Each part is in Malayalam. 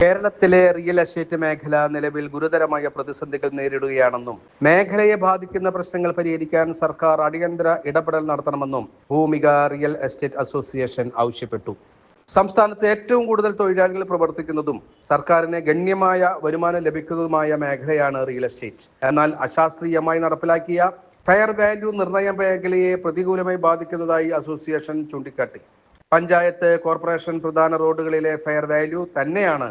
കേരളത്തിലെ റിയൽ എസ്റ്റേറ്റ് മേഖല നിലവിൽ ഗുരുതരമായ പ്രതിസന്ധികൾ നേരിടുകയാണെന്നും മേഖലയെ ബാധിക്കുന്ന പ്രശ്നങ്ങൾ പരിഹരിക്കാൻ സർക്കാർ അടിയന്തര ഇടപെടൽ നടത്തണമെന്നും ഭൂമിക റിയൽ എസ്റ്റേറ്റ് അസോസിയേഷൻ ആവശ്യപ്പെട്ടു. സംസ്ഥാനത്ത് ഏറ്റവും കൂടുതൽ തൊഴിലാളികൾ പ്രവർത്തിക്കുന്നതും സർക്കാരിന് ഗണ്യമായ വരുമാനം ലഭിക്കുന്നതുമായ മേഖലയാണ് റിയൽ എസ്റ്റേറ്റ്. എന്നാൽ അശാസ്ത്രീയമായി നടപ്പിലാക്കിയ ഫെയർ വാല്യൂ നിർണയ മേഖലയെ പ്രതികൂലമായി ബാധിക്കുന്നതായി അസോസിയേഷൻ ചൂണ്ടിക്കാട്ടി. പഞ്ചായത്ത്, കോർപ്പറേഷൻ പ്രധാന റോഡുകളിലെ ഫെയർ വാല്യൂ തന്നെയാണ്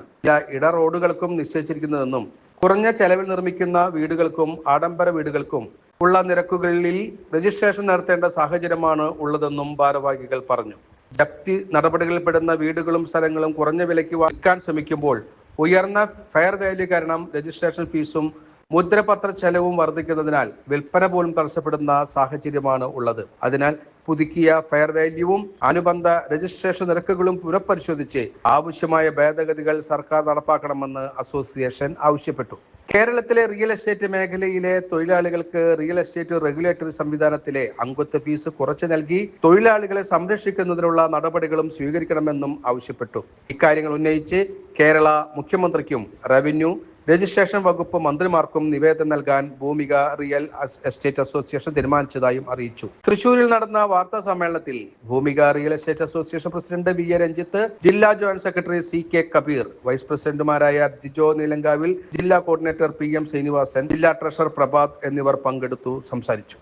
ഇട റോഡുകൾക്കും നിശ്ചയിച്ചിരിക്കുന്നതെന്നും കുറഞ്ഞ ചെലവിൽ നിർമ്മിക്കുന്ന വീടുകൾക്കും ആഡംബര വീടുകൾക്കും ഉള്ള നിരക്കുകളിൽ രജിസ്ട്രേഷൻ നടത്തേണ്ട സാഹചര്യമാണ് ഉള്ളതെന്നും ഭാരവാഹികൾ പറഞ്ഞു. ജപ്തി നടപടികളിൽപ്പെടുന്ന വീടുകളും സ്ഥലങ്ങളും കുറഞ്ഞ വിലയ്ക്ക് വിൽക്കാൻ ശ്രമിക്കുമ്പോൾ ഉയർന്ന ഫെയർ വാല്യൂ കാരണം രജിസ്ട്രേഷൻ ഫീസും മുദ്രപത്ര ചെലവും വർദ്ധിക്കുന്നതിനാൽ വിൽപ്പന പോലും തടസ്സപ്പെടുന്ന സാഹചര്യമാണ് ഉള്ളത്. അതിനാൽ പുതുക്കിയ ഫെയർ വാല്യൂവും അനുബന്ധ രജിസ്ട്രേഷൻ നിരക്കുകളും പുനഃപരിശോധിച്ച് ആവശ്യമായ ഭേദഗതികൾ സർക്കാർ നടപ്പാക്കണമെന്ന് അസോസിയേഷൻ ആവശ്യപ്പെട്ടു. കേരളത്തിലെ റിയൽ എസ്റ്റേറ്റ് മേഖലയിലെ തൊഴിലാളികൾക്ക് റിയൽ എസ്റ്റേറ്റ് റെഗുലേറ്ററി സംവിധാനത്തിലെ അംഗത്വ ഫീസ് കുറച്ചു നൽകി തൊഴിലാളികളെ സംരക്ഷിക്കുന്നതിനുള്ള നടപടികളും സ്വീകരിക്കണമെന്നും ആവശ്യപ്പെട്ടു. ഇക്കാര്യങ്ങൾ ഉന്നയിച്ച് കേരള മുഖ്യമന്ത്രിക്കും റവന്യൂ രജിസ്ട്രേഷൻ വകുപ്പ് മന്ത്രിമാർക്കും നിവേദനം നൽകാൻ ഭൂമിക റിയൽ എസ്റ്റേറ്റ് അസോസിയേഷൻ തീരുമാനിച്ചതായും അറിയിച്ചു. തൃശൂരിൽ നടന്ന വാർത്താ സമ്മേളനത്തിൽ Bhoomika real estate association president V A Ranjith, ജില്ലാ joint secretary C K Kabeer, vice പ്രസിഡന്റുമാരായ ജിജോ നീലങ്കാവിൽ, ജില്ലാ കോർഡിനേറ്റർ പി എം ശ്രീനിവാസൻ, ജില്ലാ ട്രഷറർ പ്രഭാത് എന്നിവർ പങ്കെടുത്തു സംസാരിച്ചു.